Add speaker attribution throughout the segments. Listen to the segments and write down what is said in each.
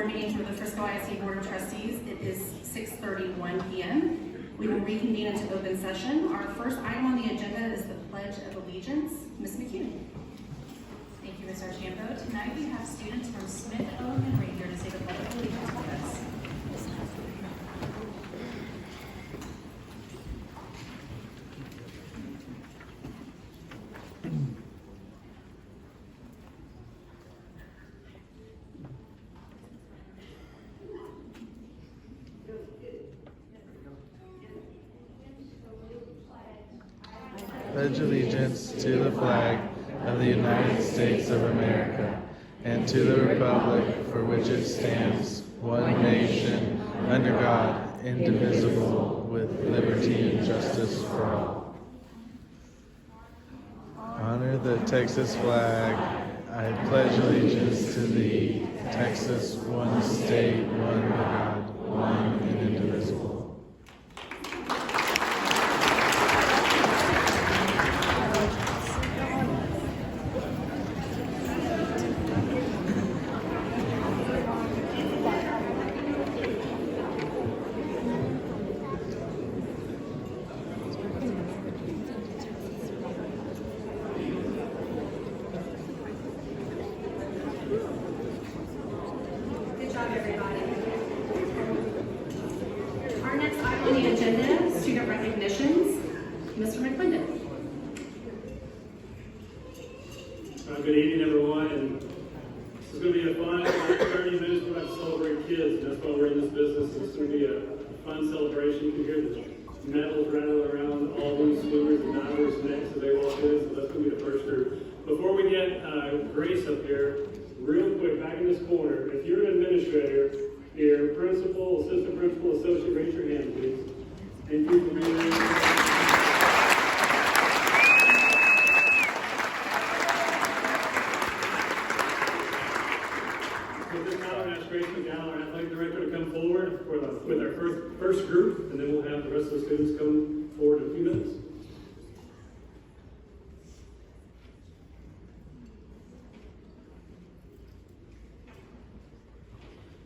Speaker 1: board meeting for the Frisco ISD Board of Trustees. It is 6:31 p.m. We will reconvene into open session. Our first item on the agenda is the Pledge of Allegiance. Ms. McCune.
Speaker 2: Thank you, Ms. Archambault. Tonight we have students from Smith Elementary here to say the Pledge of Allegiance with us.
Speaker 3: Pledge allegiance to the flag of the United States of America and to the republic for which it stands, one nation, under God, indivisible, with liberty and justice for all. Honor the Texas flag. I pledge allegiance to thee, Texas, one state, one God, one and indivisible.
Speaker 4: Good evening, everyone. And this is going to be a fun 30 minutes for us to celebrate kids. And that's why we're in this business. It's going to be a fun celebration. You can hear the medals rattle around all these swimmers and divers' necks as they walk in. So that's going to be the first group. Before we get Grace up here, real quick, back in this corner, if you're an administrator here, principal, assistant principal, associate, raise your hand, please. Thank you for being here. With our first group, and then we'll have the rest of the students come forward in a few minutes.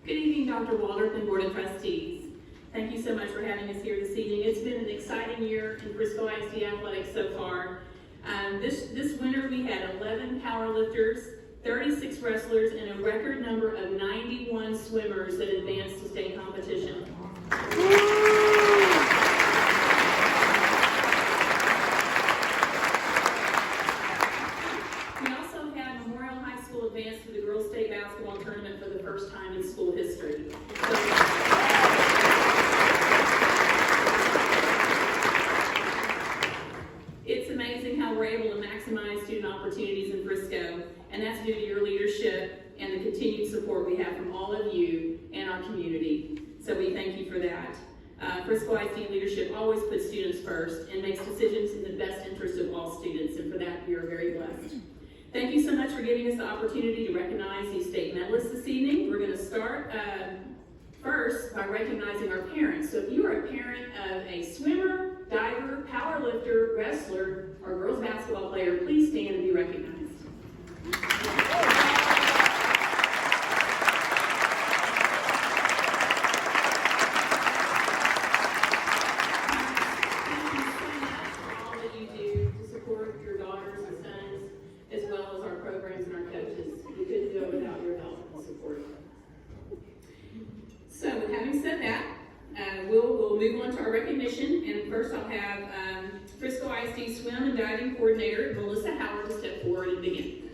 Speaker 5: Good evening, Dr. Waldrop and Board of Trustees. Thank you so much for having us here this evening. It's been an exciting year in Frisco ISD athletics so far. This winter we had 11 powerlifters, 36 wrestlers, and a record number of 91 swimmers that advanced to state competition. We also had Memorial High School advance to the girls' state basketball tournament for the first time in school history. It's amazing how we're able to maximize student opportunities in Frisco, and that's due to your leadership and the continued support we have from all of you and our community. So we thank you for that. Frisco ISD leadership always puts students first and makes decisions in the best interest of all students, and for that we are very blessed. Thank you so much for giving us the opportunity to recognize these state medalists this evening. We're going to start first by recognizing our parents. So if you are a parent of a swimmer, diver, powerlifter, wrestler, or girls basketball player, please stand and be recognized. We'll move on to our recognition, and first I'll have Frisco ISD Swim and Diving Coordinator Melissa Howard to step forward and begin.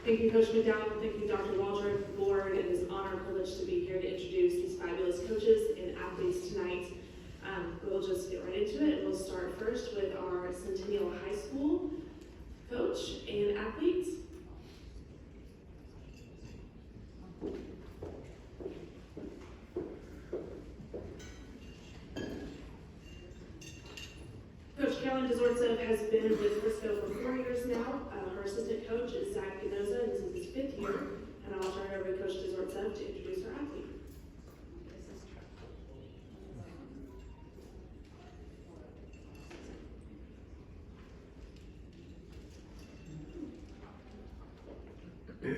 Speaker 6: Thank you, Coach McDowell. Thank you, Dr. Waldrop, board. It is an honor and privilege to be here to introduce these fabulous coaches and athletes tonight. We'll just get right into it. We'll start first with our Centennial High School coach and athletes. Coach Caroline Dezortsev has been with Frisco for 4 years now. Her assistant coach is Zach Ganoza, and this is his 5th year. And I'll turn it over to Coach Dezortsev to introduce our athlete.
Speaker 7: I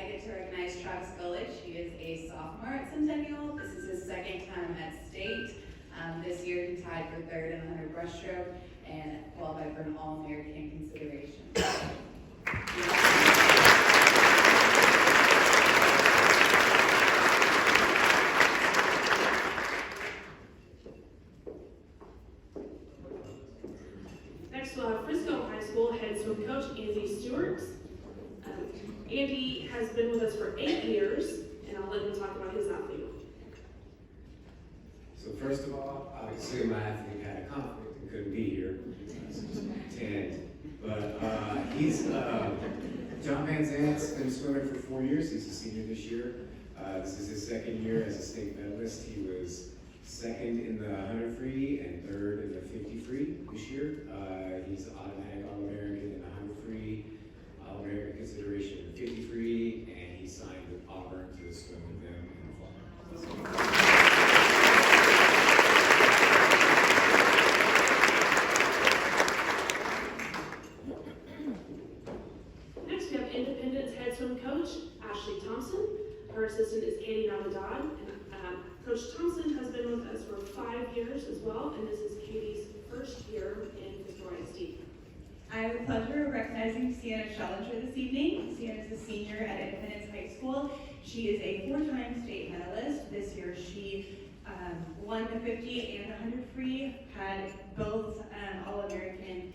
Speaker 7: get to recognize Travis Gullidge. He is a sophomore at Centennial. This is his second time at state. This year he tied for third in the 100 breaststroke and qualified for an All-American consideration.
Speaker 6: Next, we'll have Frisco High School head swim coach Andy Stewart. Andy has been with us for 8 years, and I'll let him talk about his athlete.
Speaker 8: So first of all, obviously my athlete had a conflict and couldn't be here. But he's John Van Zant's been swimming for 4 years. He's a senior this year. This is his second year as a state medalist. He was second in the 100 free and third in the 50 free this year. He's automatic All-American in the 100 free, All-American consideration in the 50 free, and he signed with Auburn to swim with them in the fall.
Speaker 6: Next, we have Independence head swim coach Ashley Thompson. Her assistant is Katie Ramadan. And Coach Thompson has been with us for 5 years as well, and this is Katie's first year in Frisco ISD.
Speaker 9: I have the pleasure of recognizing Sienna Schellinger this evening. Sienna is a senior at Independence High School. She is a 4-time state medalist. This year she won the 50 and 100 free, had both All-American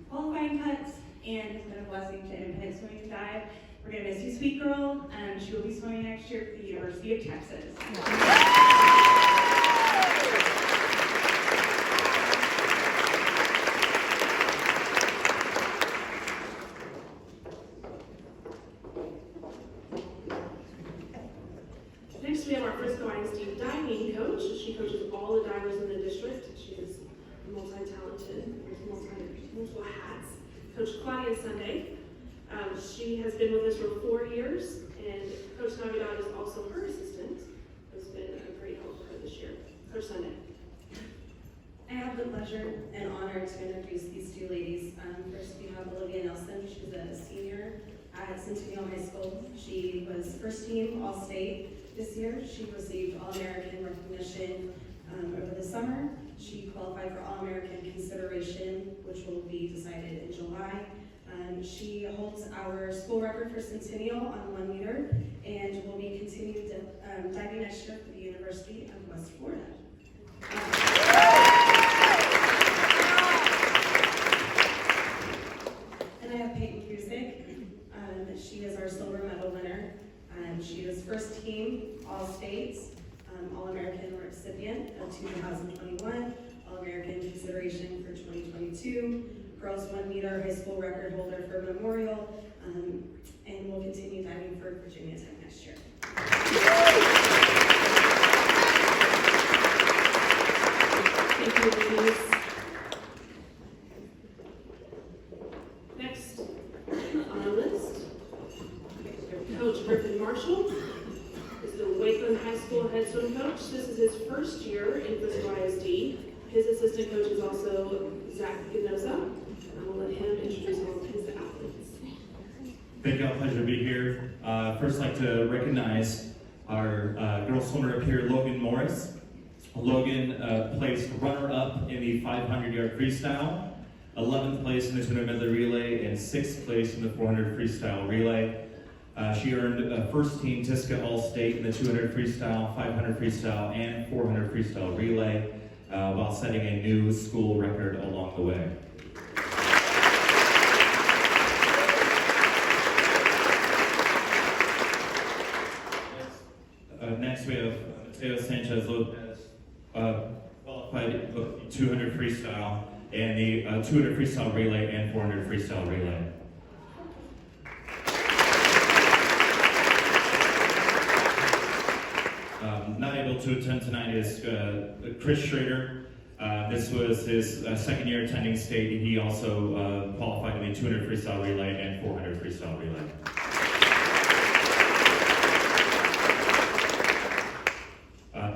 Speaker 9: qualifying cuts, and has been a blessing to Independence Swimming and Dive. We're going to miss you, sweet girl. She will be swimming next year for the University of Texas.
Speaker 6: Next, we have our Frisco ISD diving coach. She coaches all the divers in the district. She is multi-talented, wears multiple hats. Coach Claudia Sunday. She has been with us for 4 years, and Coach Navidad is also her assistant. Has been a great help for her this year. Coach Sunday.
Speaker 1: I have the pleasure and honor to introduce these two ladies. First, we have Olivia Nelson. She's a senior at Centennial High School. She was first team All-State this year. She received All-American recognition over the summer. She qualified for All-American consideration, which will be decided in July. She holds our school record for Centennial on 1 meter and will be continuing diving next year for the University of West Florida. And I have Peyton Cusick. She is our silver medal winner. She is first team All-States, All-American recipient of 2021, All-American consideration for 2022, girls 1 meter high school record holder for Memorial, and will continue diving for Virginia Tech next year.
Speaker 6: Thank you, ladies. Next on our list, Coach Griffin Marshall is the Wakeland High School head swim coach. This is his first year in Frisco ISD. His assistant coach is also Zach Ginoza. I will let him introduce all of his athletes.
Speaker 10: Thank you, a pleasure to be here. First, I'd like to recognize our girl swimmer up here, Logan Morris. Logan placed runner-up in the 500-yard freestyle, 11th place in the 200 medley relay, and 6th place in the 400 freestyle relay. She earned first team TISCA All-State in the 200 freestyle, 500 freestyle, and 400 freestyle relay, while setting a new school record along the way. Next we have Mateo Sanchez Lopez, qualified 200 freestyle and the 200 freestyle relay and 400 freestyle relay. Not able to attend tonight is Chris Schrader. This was his second year attending state. He also qualified in the 200 freestyle relay and 400 freestyle relay.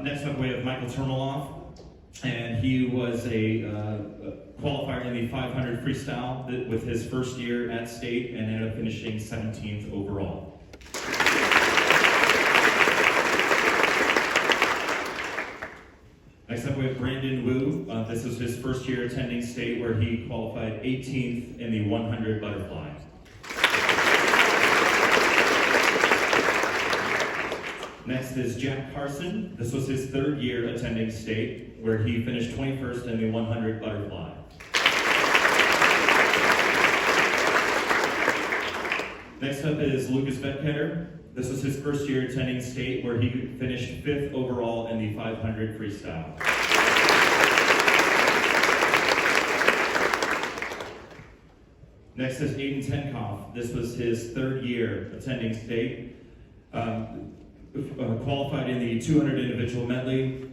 Speaker 10: Next up we have Michael Termeloff. and he was a qualifier in the 500 freestyle with his first year at state and ended up finishing 17th overall. Next up we have Brandon Wu. This was his first year attending state where he qualified 18th in the 100 butterfly. Next is Jack Carson. This was his third year attending state where he finished 21st in the 100 butterfly. Next up is Lucas Bettketter. This was his first year attending state where he finished 5th overall in the 500 freestyle. Next is Aiden Tenkoff. This was his third year attending state. Qualified in the 200 individual medley,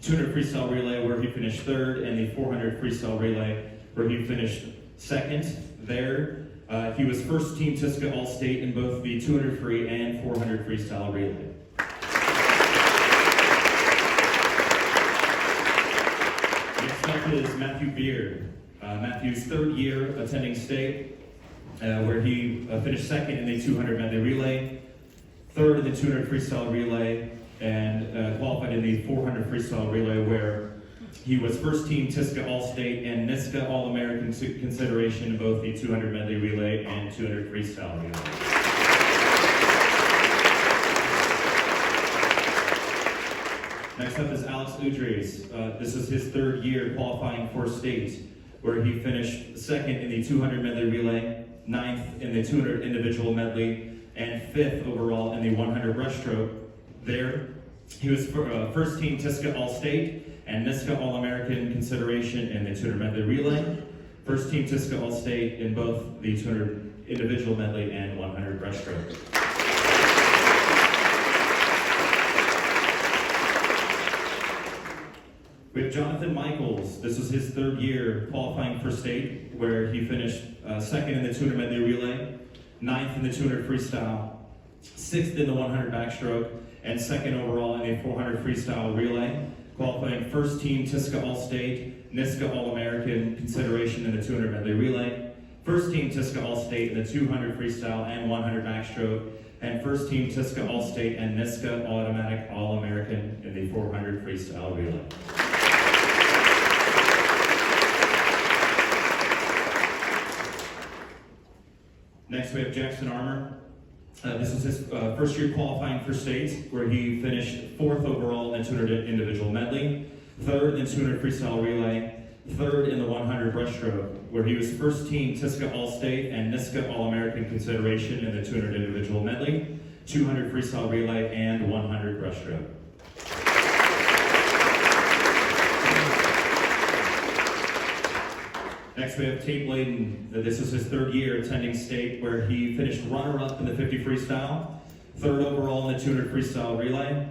Speaker 10: 200 freestyle relay where he finished 3rd, and the 400 freestyle relay where he finished 2nd there. He was first team TISCA All-State in both the 200 free and 400 freestyle relay. Next up is Matthew Beard. Matthew's third year attending state, where he finished 2nd in the 200 medley relay, 3rd in the 200 freestyle relay, and qualified in the 400 freestyle relay where he was first team TISCA All-State and NISCA All-American consideration in both the 200 medley relay and 200 freestyle relay. Next up is Alex Udres. This is his third year qualifying for state, where he finished 2nd in the 200 medley relay, 9th in the 200 individual medley, and 5th overall in the 100 breaststroke. There, he was first team TISCA All-State and NISCA All-American consideration in the 200 medley relay, first team TISCA All-State in both the 200 individual medley and 100 breaststroke. We have Jonathan Michaels. This was his third year qualifying for state, where he finished 2nd in the 200 medley relay, 9th in the 200 freestyle, 6th in the 100 backstroke, and 2nd overall in the 400 freestyle relay, qualifying first team TISCA All-State, NISCA All-American consideration in the 200 medley relay, first team TISCA All-State in the 200 freestyle and 100 backstroke, and first team TISCA All-State and NISCA Automatic All-American in the 400 freestyle relay. Next we have Jackson Armour. This was his first year qualifying for state, where he finished 4th overall in the 200 individual medley, 3rd in 200 freestyle relay, 3rd in the 100 breaststroke, where he was first team TISCA All-State and NISCA All-American consideration in the 200 individual medley, 200 freestyle relay, and 100 breaststroke. Next we have Tate Bladen. This is his third year attending state, where he finished runner-up in the 50 freestyle, 3rd overall in the 200 freestyle relay,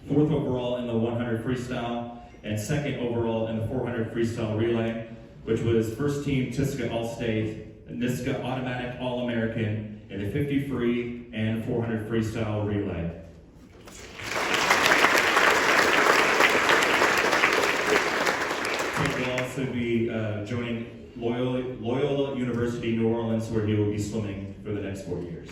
Speaker 10: 4th overall in the 100 freestyle, and 2nd overall in the 400 freestyle relay, which was first team TISCA All-State, NISCA Automatic All-American in the 50 free and 400 freestyle relay. He will also be joining Loyola University New Orleans, where he will be swimming for the next 4 years.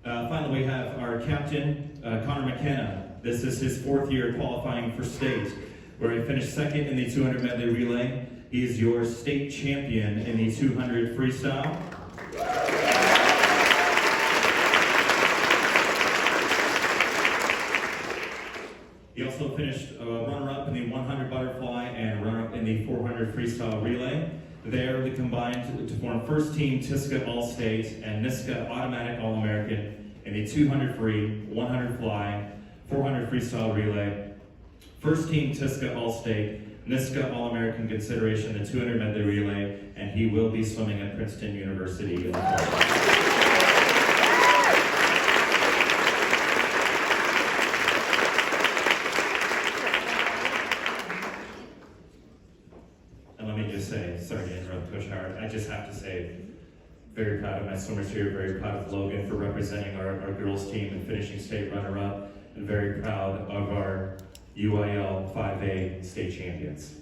Speaker 10: Finally, we have our captain, Connor McKenna. This is his 4th year qualifying for state, where he finished 2nd in the 200 medley relay. He is your state champion in the 200 freestyle. He also finished runner-up in the 100 butterfly and runner-up in the 400 freestyle relay. There, they combined to form first team TISCA All-State and NISCA Automatic All-American in the 200 free, 100 fly, 400 freestyle relay, first team TISCA All-State, NISCA All-American consideration in the 200 medley relay, and he will be swimming at Princeton University in the fall. Sorry to interrupt, Coach Howard. I just have to say, very proud proud of my swimmers here, very proud of Logan for representing our girls team and finishing state runner-up, and very proud of our UIL 5A state champions.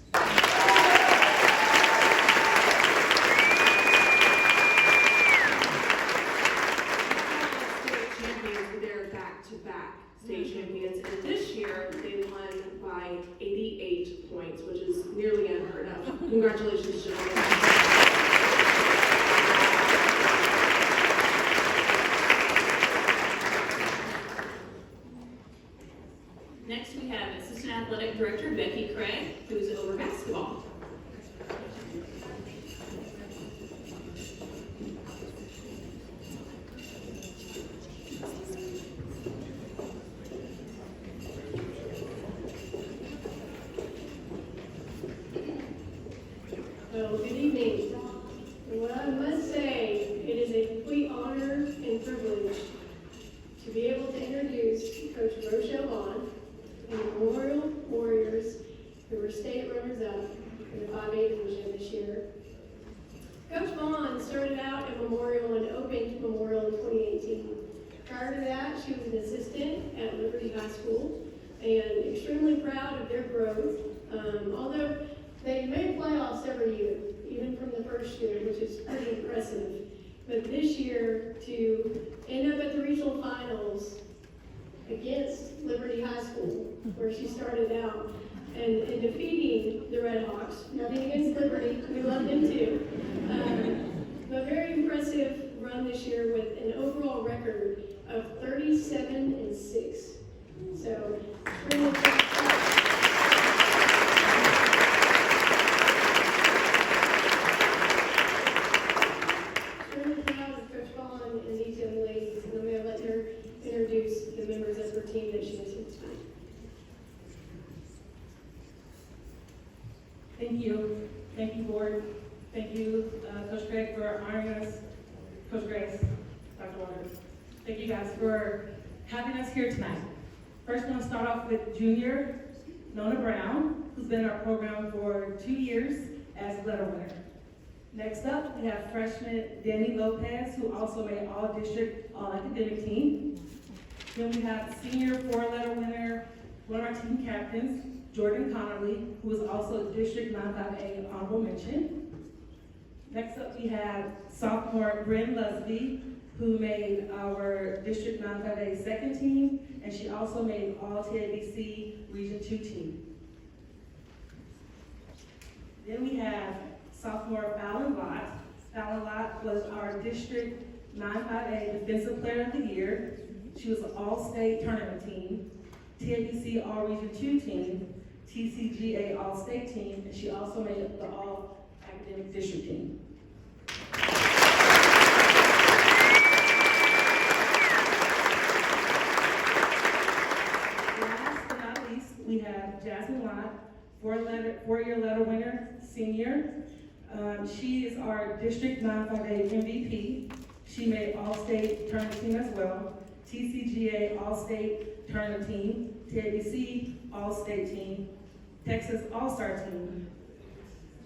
Speaker 6: State champions, and this year they won by 88 points, which is nearly unheard of. Congratulations, gentlemen.
Speaker 5: Next, we have Assistant Athletic Director Becky Craig, who is over basketball.
Speaker 11: Well, good evening. And what I must say, it is a complete honor and privilege to be able to introduce Coach Rochelle Vaughn and the Memorial Warriors, who were state runners-up in the 5A division this year. Coach Vaughn started out at Memorial and opened Memorial in 2018. Prior to that, she was an assistant at Liberty High School, and extremely proud of their growth. Although they made playoffs every year, even from the first year, which is pretty impressive. But this year, to end up at the regional finals against Liberty High School, where she started out, and defeating the Red Hawks, nothing against Liberty, we love them too. But very impressive run this year with an overall record of 37-6. So, extremely proud. And these young ladies, and I'm going to let her introduce the members of her team that she has here tonight.
Speaker 12: Thank you. Thank you, board. Thank you, Coach Craig, for honoring us. Coach Grace, Dr. Waters. Thank you guys for having us here tonight. First, I want to start off with junior Nona Brown, who's been in our program for 2 years as letter winner. Next up, we have freshman Danny Lopez, who also made all-district, all-academic team. Then we have senior 4-letter winner, one of our team captains, Jordan Connerly, who is also District 9-5A honorable mention. Next up, we have sophomore Bryn Lusby, who made our District 9-5A second team, and she also made all-TABC Region 2 team. Then we have sophomore Fallon Lott. Fallon Lott was our District 9-5A Defensive Player of the Year. She was an All-State Tournament team, TABC All-Region 2 team, TCGA All-State team, and she also made the All-Academic District team. Last but not least, we have Jasmine Lott, 4-year letter winner, senior. She is our District 9-5A MVP. She made All-State Tournament team as well, TCGA All-State Tournament team, TABC All-State team, Texas All-Star team,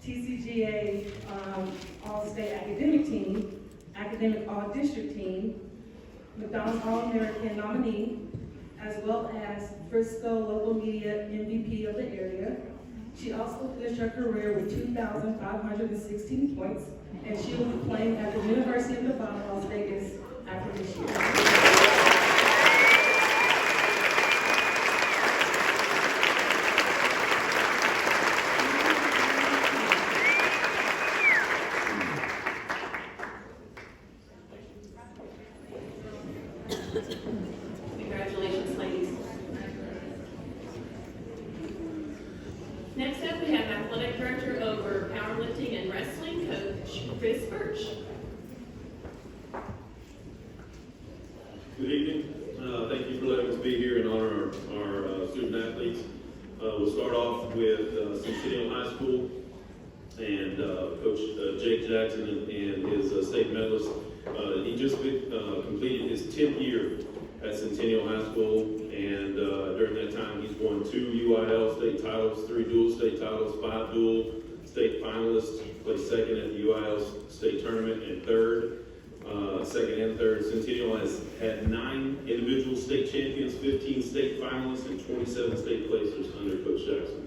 Speaker 12: TCGA All-State Academic team, Academic All-District team, McDonald's All-American nominee, as well as Frisco Local Media MVP of the area. She also finished her career with 2,516 points, and she will be playing at the University of Nevada, Las Vegas after this year.
Speaker 5: Congratulations, ladies. Next up, we have Athletic Director over Powerlifting and Wrestling, Coach Chris Birch.
Speaker 13: Good evening. Thank you for letting us be here and honor our student athletes. We'll start off with Centennial High School and Coach Jake Jackson and his state medalist. He just completed his 10th year at Centennial High School, and during that time he's won 2 UIL state titles, 3 dual state titles, 5 dual state finalists, placed second at the UIL state tournament and third. second and third. Centennial has had 9 individual state champions, 15 state finalists, and 27 state placers under Coach Jackson.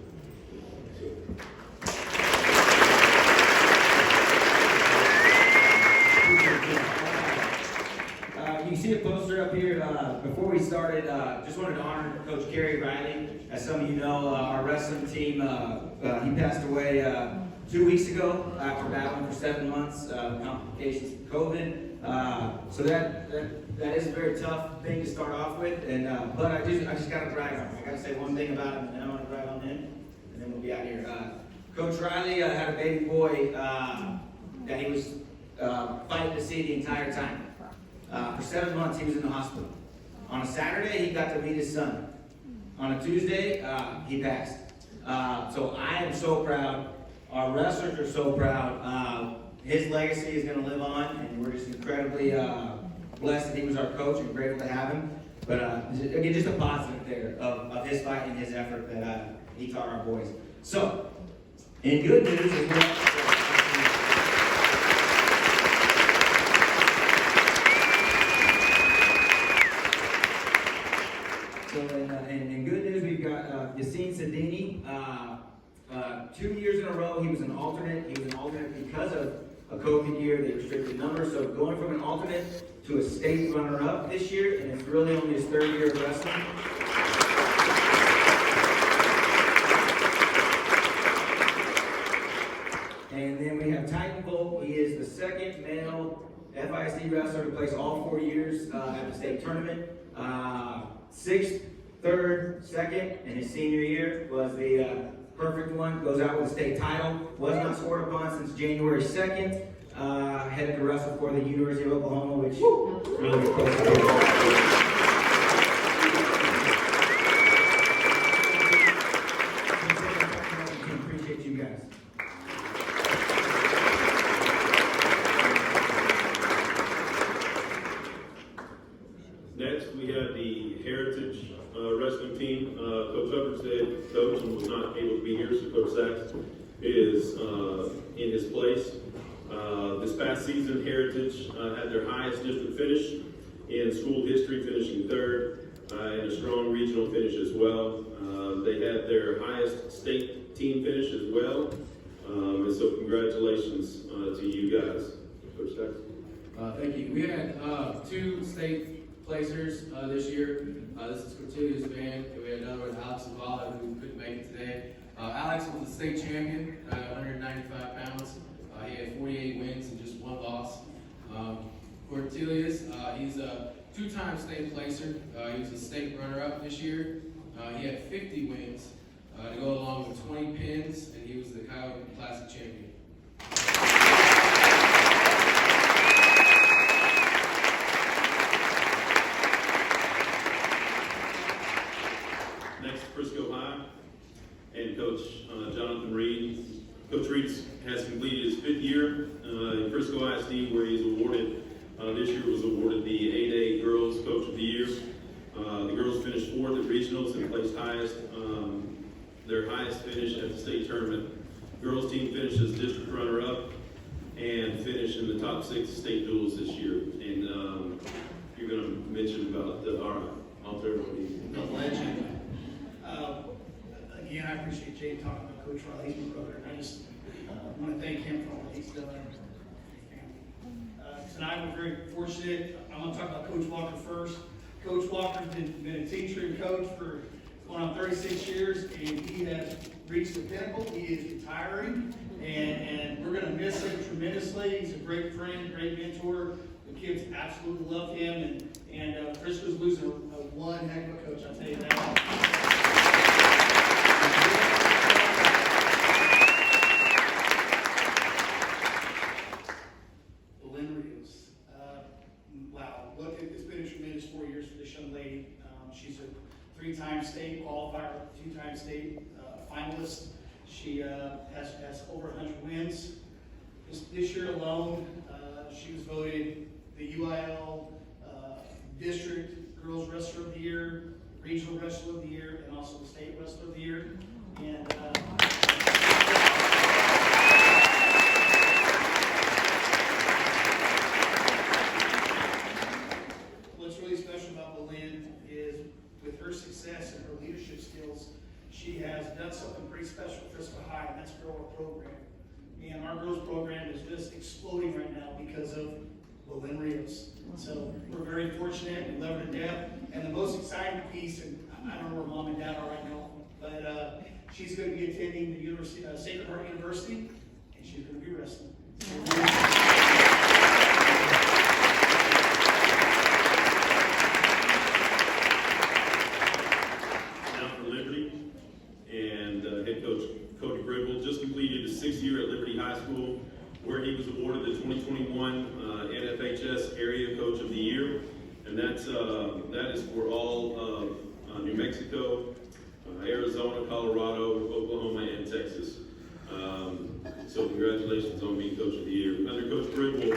Speaker 14: You see a poster up here. Before we started, just wanted to honor Coach Gary Riley. As some of you know, our wrestling team, he passed away 2 weeks ago after battling for 7 months, complications of COVID. So that is a very tough thing to start off with. And but I just got to brag on him. I got to say one thing about him, and then I want to brag on him, and then we'll be out here. Coach Riley had a baby boy that he was fighting to see the entire time. For 7 months, he was in the hospital. On a Saturday, he got to meet his son. On a Tuesday, he passed. So I am so proud. Our wrestlers are so proud. His legacy is going to live on, and we're just incredibly blessed that he was our coach and grateful to have him. But again, just a positive there of his fight and his effort that he taught our boys. So, in good news as well. So in good news, we've got Yassine Sadini. 2 years in a row, he was an alternate. He was an alternate because of a COVID year. They restricted numbers. So going from an alternate to a state runner-up this year, and it's really only his 3rd year of wrestling. And then we have Titan Volk. He is the 2nd male FISD wrestler to place all 4 years at the state tournament. 6th, 3rd, 2nd, and his senior year was the perfect one. Goes out with a state title. Was not scored upon since January 2nd. Headed to wrestle for the University of Oklahoma, which really is close to appreciate you guys.
Speaker 13: Next, we have the Heritage wrestling team. Coach Hubbard said coach and was not able to be here, so Coach Sachs is in his place. This past season, Heritage had their highest district finish in school history, finishing 3rd, and a strong regional finish as well. They had their highest state team finish as well. And so congratulations to you guys. Coach Sachs.
Speaker 15: Thank you. We had 2 state placers this year. This is Cortelia's band, and we had another one, Alex Zavala, who couldn't make it today. Alex was the state champion, 195 pounds. He had 48 wins and just 1 loss. Cortelia's, he's a 2-time state placer. He was a state runner-up this year. He had 50 wins to go along with 20 pins, and he was the Coyote Classic champion.
Speaker 13: Next, Frisco High, and Coach Jonathan Reed. Coach Reed has completed his 5th year in Frisco ISD, where he's awarded, this year was awarded the 8A Girls Coach of the Year. The girls finished 4th at regionals and placed highest, their highest finish at the state tournament. Girls team finished as district runner-up and finished in the top 6 state duels this year. And you're going to mention about I'll turn it over to you.
Speaker 16: The legend. Again, I appreciate Jay talking about Coach Riley, he's my brother, and I just want to thank him for all that he's done. Tonight we're very fortunate. I'm going to talk about Coach Walker first. Coach Walker's been a teacher and coach for going on 36 years, and he has reached the pinnacle. He is retiring, and we're going to miss him tremendously. He's a great friend, great mentor. The kids absolutely love him, and Frisco's losing one heck of a coach, I'll tell you that. It's been a tremendous 4 years for this young lady. She's a 3-time state qualifier, 2-time state finalist. She has over 100 wins. This year alone, she was voted the UIL District Girls Wrestler of the Year, Regional Wrestler of the Year, and also the State Wrestler of the Year. And exploding right now because of Lynn Rios. So we're very fortunate, we love her to death. And the most exciting piece, and I don't know where mom and dad are right now, but she's going to be attending the University, Sacred Heart University, and she's going to be wrestling.
Speaker 13: Now for Liberty, and head coach Cody Gribble just completed his 6th year at Liberty High School, where he was awarded the 2021 NFHS Area Coach of the Year, and that is for all of New Mexico, Arizona, Colorado, Oklahoma, and Texas. So congratulations on being Coach of the Year. Under Coach Gribble.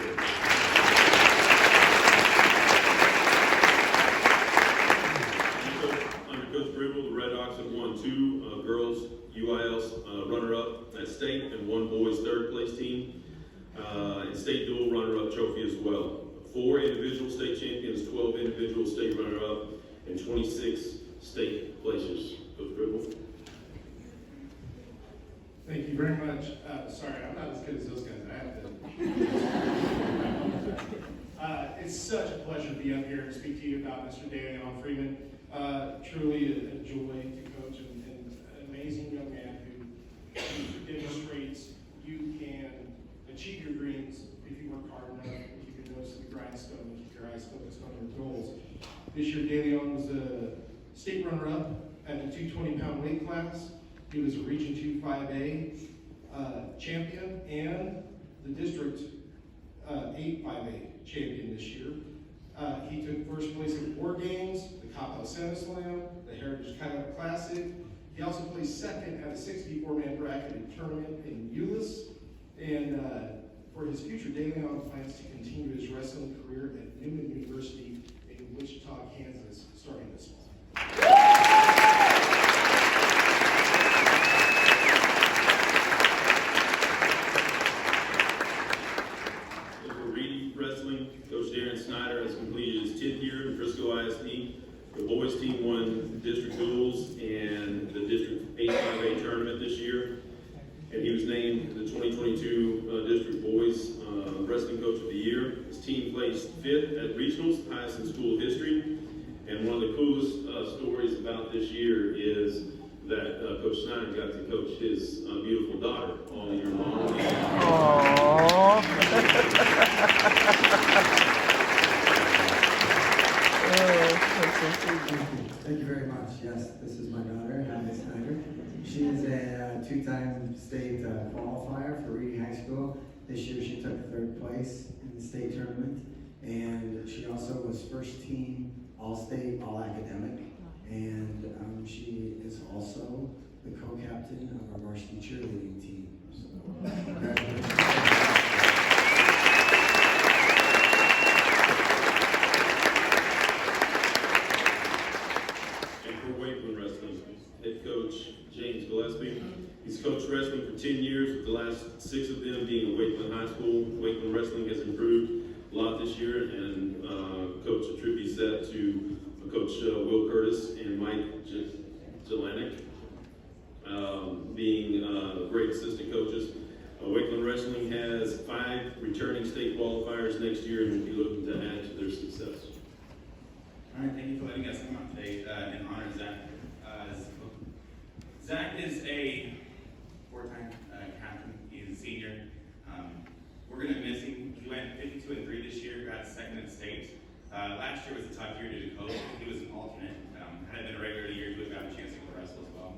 Speaker 13: Under Coach Gribble, the Red Hawks have won 2 girls UIL runner-up at state and 1 boys 3rd place team. And state dual runner-up trophy as well. 4 individual state champions, 12 individual state runner-up, and 26 state placers. Coach Gribble.
Speaker 17: Thank you very much. Sorry, I'm not as good as those guys. I have to. It's such a pleasure to be up here and speak to you about Mr. Daniel Freeman. Truly a joy to coach and an amazing young man who demonstrates you can achieve your dreams if you work hard enough, if you can nose to the grindstone and keep your eyes focused on your goals. This year, DeLeon was a state runner-up at the 220-pound weight class. He was a Region 2 5A champion and the District 8 5A champion this year. He took first place at War Games, the Coppell Santa Slam, the Heritage Coyote Classic. He also placed second at a 64-man bracketed tournament in Euless. And for his future, DeLeon plans to continue his wrestling career at Newman University in Wichita, Kansas, starting this fall.
Speaker 13: For Reedy Wrestling, Coach Darren Snyder has completed his 10th year in Frisco ISD. The boys team won district duels and the District 8 5A tournament this year. And he was named the 2022 District Boys Wrestling Coach of the Year. His team placed 5th at regionals, highest in school history. And one of the coolest stories about this year is that Coach Snyder got to coach his beautiful daughter all year long.
Speaker 18: Thank you very much. Yes, this is my daughter, Abby Snyder. She is a 2-time state qualifier for Reedy High School. This year she took 3rd place in the state tournament, and she also was first team all-state, all-academic, and she is also the co-captain of our varsity cheerleading team. So, congratulations.
Speaker 13: He's coached wrestling for 10 years, with the last 6 of them being at Wakeland High School. Wakeland wrestling has improved a lot this year, and Coach attributes that to Coach Will Curtis and Mike Jelanic being great assistant coaches. Wakeland Wrestling has 5 returning state qualifiers next year and will be looking to add to their success.
Speaker 19: All right, thank you for letting us come out today and honor Zach. Zach is a 4-time captain. He's a senior. We're going to miss him. He went 52-3 this year, got 2nd in state. Last year was a tough year due to COVID. He was an alternate. Had it been a regular year, he would have gotten a chance to go wrestle as well.